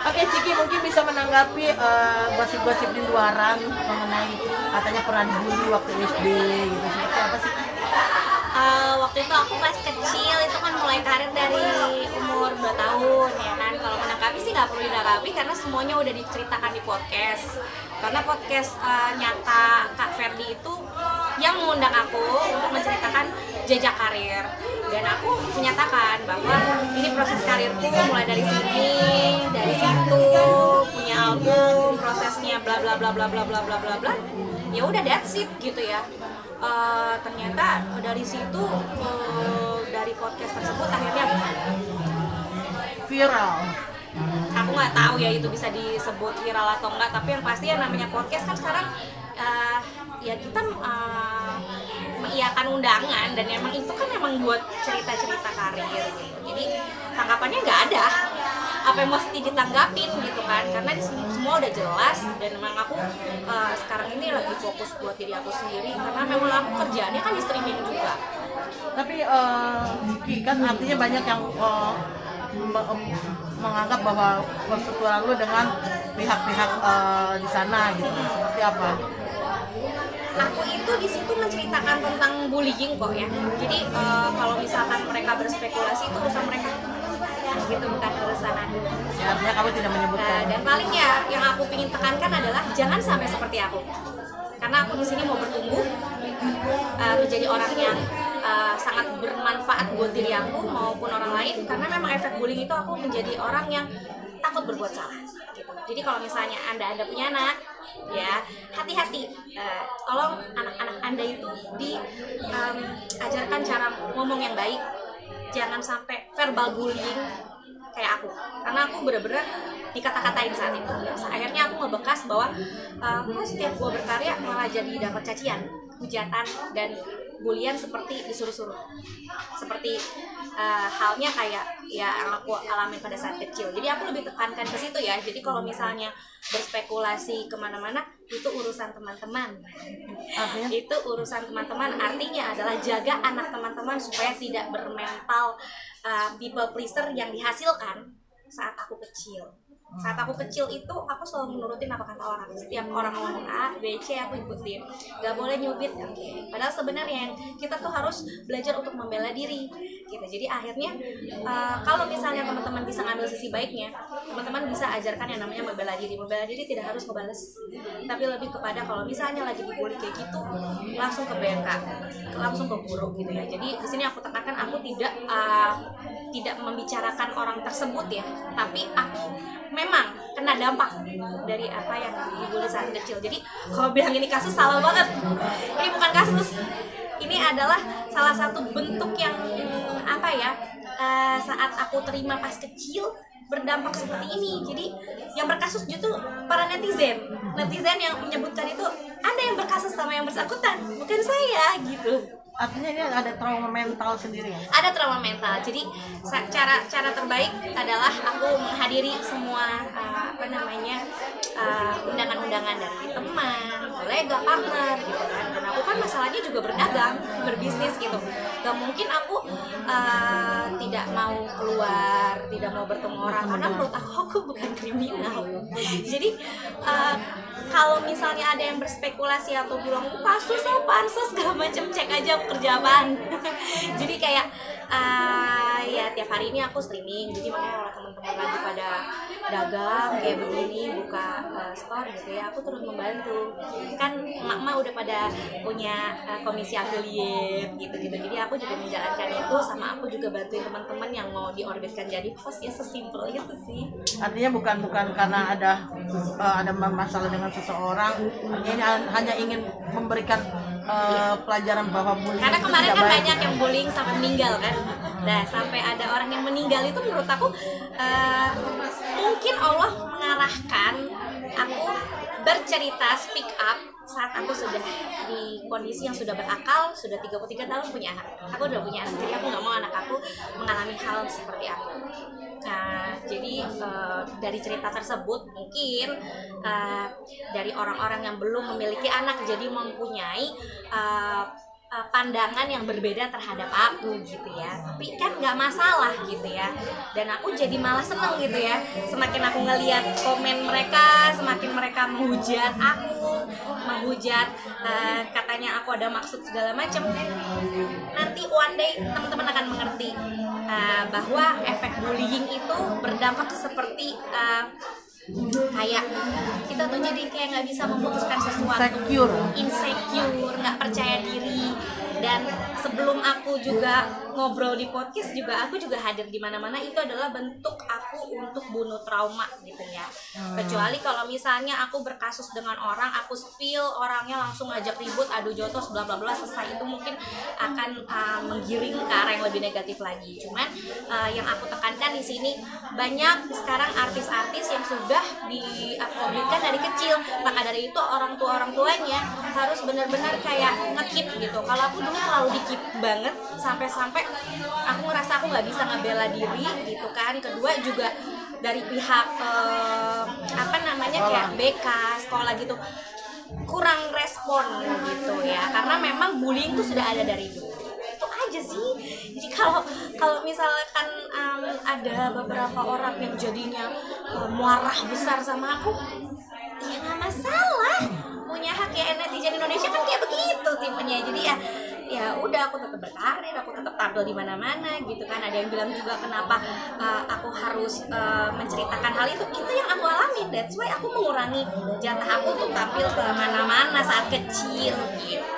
Oke, Ciki mungkin bisa menanggapi gosip-gosip di luaran mengenai katanya pernah dibully waktu SD gitu. Seperti apa sih? Waktu itu aku pas kecil itu kan mulai karir dari umur 2 tahun ya kan. Kalau menanggapi sih nggak perlu ditanggapi karena semuanya udah diceritakan di podcast. Karena podcast nyata Kak Ferdi itu yang mengundang aku untuk menceritakan jejak karir, dan aku menyatakan bahwa ini proses karirku mulai dari sini, dari situ, punya album, prosesnya bla bla bla bla bla bla bla bla bla. Ya udah, that's it gitu ya. Ternyata dari situ, dari podcast tersebut akhirnya Viral. aku nggak tahu ya itu bisa disebut viral atau enggak, tapi yang pasti yang namanya podcast kan sekarang ya kita mengiyakan undangan, dan emang itu kan emang buat cerita-cerita karir gitu. Jadi tanggapannya nggak ada apa yang mesti ditanggapin gitu kan, karena semua udah jelas, dan memang aku sekarang ini lagi fokus buat diri aku sendiri, karena memang aku kerjaannya kan di streaming juga. Tapi Ciki, kan artinya banyak yang menganggap bahwa persetujuan lu dengan pihak-pihak di sana gitu. Seperti apa? Aku itu di situ menceritakan tentang bullying kok ya. Jadi kalau misalkan mereka berspekulasi itu urusan mereka, gitu, bukan urusan aku. Ya, artinya kamu tidak menyebutkan. Dan paling ya yang aku ingin tekankan adalah jangan sampai seperti aku. Karena aku di sini mau bertumbuh menjadi orang yang sangat bermanfaat buat diri aku maupun orang lain. Karena memang efek bullying itu aku menjadi orang yang takut berbuat salah. Gitu. Jadi kalau misalnya anda punya anak, ya hati-hati. Tolong anak-anak anda itu diajarkan cara ngomong yang baik. Jangan sampai verbal bullying kayak aku, karena aku bener-bener dikata-katain saat itu. Akhirnya aku ngebekas bahwa kok setiap gua berkarya malah jadi dapat cacian, hujatan, dan bulian seperti disuruh-suruh, seperti halnya kayak ya yang aku alami pada saat kecil. Jadi aku lebih tekankan ke situ ya. Jadi kalau misalnya berspekulasi kemana-mana itu urusan teman-teman. Artinya? Itu urusan teman-teman, artinya adalah jaga anak teman-teman supaya tidak bermental people pleaser yang dihasilkan saat aku kecil. Saat aku kecil itu aku selalu menurutin apa kata orang. Setiap orang ngomong A, B, C aku ikutin. Gak boleh nyubit. Padahal sebenarnya kita tuh harus belajar untuk membela diri gitu. Jadi akhirnya kalau misalnya teman-teman bisa ngambil sisi baiknya, teman-teman bisa ajarkan yang namanya membela diri. Membela diri tidak harus ngebales, tapi lebih kepada kalau misalnya lagi dibully kayak gitu, langsung ke BK, langsung ke guru gitu ya. Jadi di sini aku tekankan, aku tidak membicarakan orang tersebut ya, tapi aku memang kena dampak dari apa yang dibully saat kecil. Jadi kalau bilang ini kasus, salah banget. Ini bukan kasus. Ini adalah salah satu bentuk yang apa ya, saat aku terima pas kecil berdampak seperti ini. Jadi yang berkasus justru para netizen yang menyebutkan itu Anda yang berkasus sama yang bersangkutan, bukan saya gitu. Artinya ini ada trauma mental sendiri ya? Ada trauma mental. Jadi cara terbaik adalah aku menghadiri semua undangan-undangan dari teman, kolega, partner gitu kan. Dan aku kan masalahnya juga berdagang, berbisnis gitu. Gak mungkin aku tidak mau keluar, tidak mau bertemu orang, karena menurut aku bukan kriminal. Jadi kalau misalnya ada yang berspekulasi atau bilang pansus segala macam, cek aja kerja apaan. Jadi kayak ya tiap hari ini aku streaming, jadi makanya kalau teman-teman lagi pada dagang kayak begini, buka store gitu ya, aku turut membantu. Kan emak-emak udah pada punya komisi affiliate gitu-gitu, jadi aku juga menjalankan itu, sama aku juga bantuin teman-teman yang mau diorbitkan jadi host ya, sesimpel itu sih. Artinya bukan karena ada masalah dengan seseorang, ini hanya ingin memberikan pelajaran bahwa bullying. Karena kemarin kan banyak yang bullying sampai meninggal kan. Nah, sampai ada orang yang meninggal itu menurut aku mungkin Allah mengarahkan aku bercerita, speak up saat aku sudah di kondisi yang sudah berakal, sudah 33 tahun punya anak. Aku udah punya anak, jadi aku gak mau anak aku mengalami hal seperti aku. Nah, jadi dari cerita tersebut mungkin dari orang-orang yang belum memiliki anak jadi mempunyai pandangan yang berbeda terhadap aku gitu ya, tapi kan nggak masalah gitu ya, dan aku jadi malah seneng gitu ya, semakin aku ngelihat komen mereka, semakin mereka menghujat aku, menghujat katanya aku ada maksud segala macam. Nanti one day teman-teman akan mengerti bahwa efek bullying itu berdampak seperti kayak kita tuh jadi kayak nggak bisa memutuskan sesuatu, insecure, nggak percaya diri. Dan sebelum aku juga ngobrol di podcast juga, aku juga hadir di mana-mana, itu adalah bentuk aku untuk bunuh trauma gitu ya. Kecuali kalau misalnya aku berkasus dengan orang, aku spill, orangnya langsung ngajak ribut, adu jotos, bla bla bla, selesai, itu mungkin akan menggiring ke arah yang lebih negatif lagi. Cuman yang aku tekankan di sini, banyak sekarang artis-artis yang sudah diakomodirkan dari kecil, maka dari itu orang tuanya harus benar-benar kayak ngekip gitu. Kalau aku dulu terlalu dikip banget, sampai-sampai aku ngerasa aku nggak bisa ngebela diri gitu kan. Kedua juga dari pihak kayak BK sekolah gitu kurang respon gitu ya, karena memang bullying itu sudah ada dari dulu. Itu aja sih. Jadi kalau misalkan ada beberapa orang yang jadinya marah besar sama aku, ya nggak masalah, punya hak ya, netizen Indonesia kan kayak begitu tipenya. Jadi ya udah, aku tetap berkarir, aku tetap tampil di mana-mana gitu kan. Ada yang bilang juga kenapa aku harus menceritakan hal itu yang aku alami. That's why aku mengurangi jatah aku untuk tampil ke mana-mana saat kecil gitu.